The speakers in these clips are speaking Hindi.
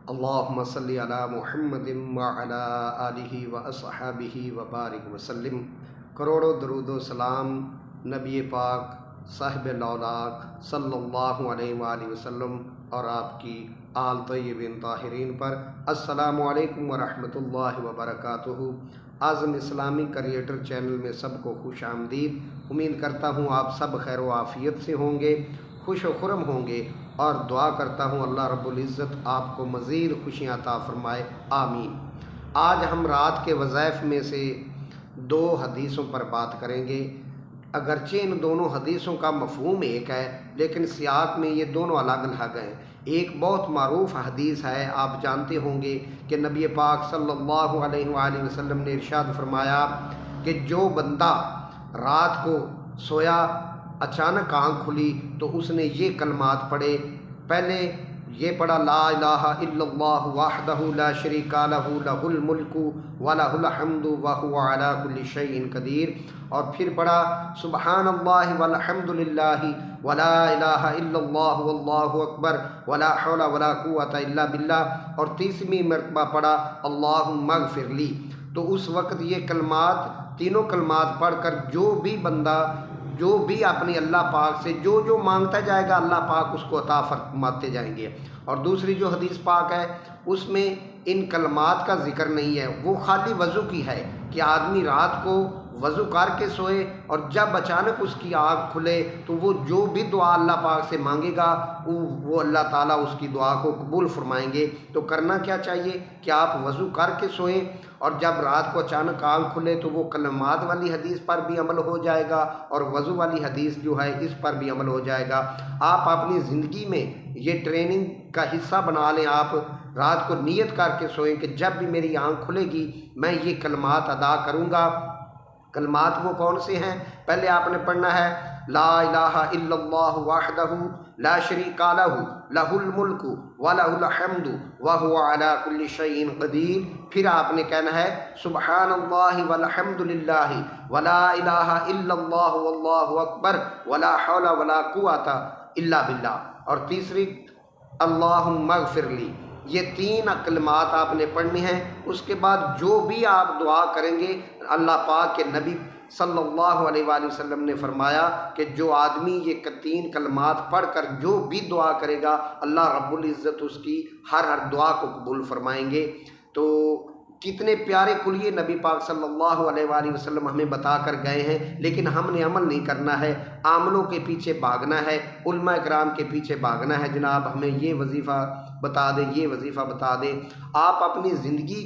अल्लाहुम्मा सल्ली अला मुहम्मदिन व अला आलिहि व अस्हाबिहि व बारिक वसल्लिम। करोड़ों दरूद व सलाम नबी पाक साहिब लौलाक सल्लल्लाहु अलैहि वसल्लम और आपकी आल तय्यबीन ताहिरीन पर। अस्सलामु अलैकुम व रहमतुल्लाहि व बरकातुहू। आज़म इस्लामी क्रिएटर चैनल में सबको खुश आमदीद। उम्मीद करता हूँ आप सब खैर व आफ़ियत से होंगे, खुश व खुरम होंगे और दुआ करता हूँ अल्लाह रब्बुल इज़्ज़त आपको मज़ीद खुशियाँ अता फ़रमाए, आमीन। आज हम रात के वज़ाइफ में से दो हदीसों पर बात करेंगे। अगरचे इन दोनों हदीसों का मफ़हूम एक है, लेकिन सियाक में ये दोनों अलग अलग हैं। एक बहुत मारूफ़ हदीस है, आप जानते होंगे कि नबी पाक सल्लल्लाहु अलैहि वसल्लम ने इरशाद फरमाया कि जो बंदा रात को सोया, अचानक आँख खुली तो उसने ये कलमात पढ़े। पहले ये पढ़ा ला इलाहा इल्लल्लाहु वहदहु ला शरीका लहू लहुल मुल्कु व लहुल हम्दु व हुवा अला कुल्लि शैइन कदीर, और फिर पढ़ा सुब्हानल्लाहि वल्हम्दुलिल्लाहि व ला इलाहा इल्लल्लाहु वल्लाहु अकबर व ला हौला व ला कुव्वता इल्ला बिल्लाह, और तीसरी मरतबा पढ़ा अल्लाहुम्मा अग़फ़िरली। तो उस वक़्त ये कलमात, तीनों कलमात पढ़कर जो भी बंदा जो भी अपने अल्लाह पाक से जो जो मांगता जाएगा अल्लाह पाक उसको अता फरमाते जाएंगे। और दूसरी जो हदीस पाक है उसमें इन कलमात का जिक्र नहीं है, वो खाली वज़ू की है कि आदमी रात को वज़ू करके सोए और जब अचानक उसकी आँख खुले तो वो जो भी दुआ अल्लाह पाक से मांगेगा वो अल्लाह ताला उसकी दुआ को कबूल फरमाएंगे। तो करना क्या चाहिए कि आप वज़ू करके सोएं और जब रात को अचानक आँख खुले तो वो कलमात वाली हदीस पर भी अमल हो जाएगा और वज़ू वाली हदीस जो है इस पर भी अमल हो जाएगा। आप अपनी ज़िंदगी में ये ट्रेनिंग का हिस्सा बना लें। आप रात को नियत करके सोएं कि जब भी मेरी आँख खुलेगी मैं ये कलमात अदा करूँगा। कलमात वो कौन से हैं? पहले आपने पढ़ना है ला इलाहा इल्लल्लाहु वहदहु ला शरीका लहू लहुल मुल्कु व लहुल हम्दु व हुवा अला कुल्लि शैइन कदीर। फिर आपने कहना है सुब्हानल्लाहि वल्हम्दुलिल्लाहि व ला इलाहा इल्लल्लाहु वल्लाहु अकबर व ला हौला व ला कुव्वता इल्ला बिल्लाह, और तीसरी अल्लाहुम्मा अग़फ़िरली। ये तीन कलमात आपने पढ़ने हैं। उसके बाद जो भी आप दुआ करेंगे, अल्लाह पाक के नबी सल्लल्लाहु अलैहि वसल्लम ने फरमाया कि जो आदमी ये तीन कलमात पढ़कर जो भी दुआ करेगा अल्लाह रब्बुल इज़्ज़त उसकी हर दुआ को कबूल फरमाएंगे। तो कितने प्यारे कुलिये नबी पाक सल्लल्लाहु अलैहि वसल्लम हमें बता कर गए हैं, लेकिन हमने अमल नहीं करना है, आमलों के पीछे भागना है, उलमा इकराम के पीछे भागना है। जनाब हमें ये वजीफ़ा बता दें, ये वजीफ़ा बता दें। आप अपनी ज़िंदगी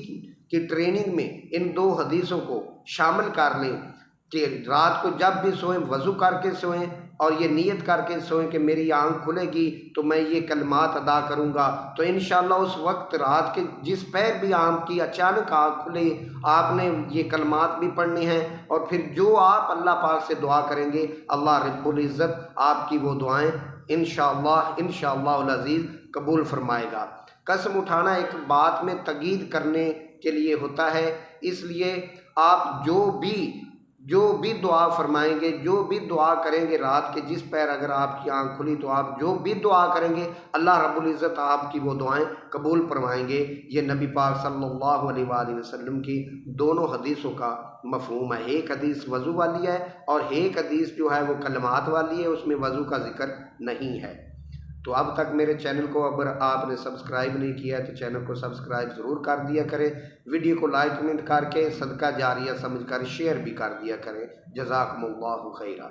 की ट्रेनिंग में इन दो हदीसों को शामिल कर लें कि रात को जब भी सोएं वज़ू करके सोएं और ये नियत करके सोएं कि मेरी आँख खुलेगी तो मैं ये कलमात अदा करूँगा। तो इंशाअल्लाह उस वक्त रात के जिस पैर भी आपकी अचानक आँख खुले आपने ये कलमात भी पढ़ने हैं, और फिर जो आप अल्लाह पाक से दुआ करेंगे अल्लाह रब्बुल इज़्ज़त आपकी वो दुआएँ इंशाअल्लाह अज़ीज़ कबूल फरमाएगा। कसम उठाना एक बात में तकीद करने के लिए होता है, इसलिए आप जो भी दुआ फरमाएंगे, जो भी दुआ करेंगे रात के जिस पैर अगर आपकी आँख खुली तो आप जो भी दुआ करेंगे अल्लाह रब्बुल इज़्ज़त आपकी वो दुआएं कबूल फरमाएंगे। ये नबी पाक सल्लल्लाहु अलैहि वसल्लम की दोनों हदीसों का मफ़हूम है। एक हदीस वज़ू वाली है और एक हदीस जो है वो कलमात वाली है, उसमें वज़ू का जिक्र नहीं है। तो अब तक मेरे चैनल को अगर आपने सब्सक्राइब नहीं किया है तो चैनल को सब्सक्राइब ज़रूर कर दिया करें। वीडियो को लाइक कमेंट करके सदका जारिया समझकर शेयर भी कर दिया करें। जज़ाकुमुल्लाहु खैरा।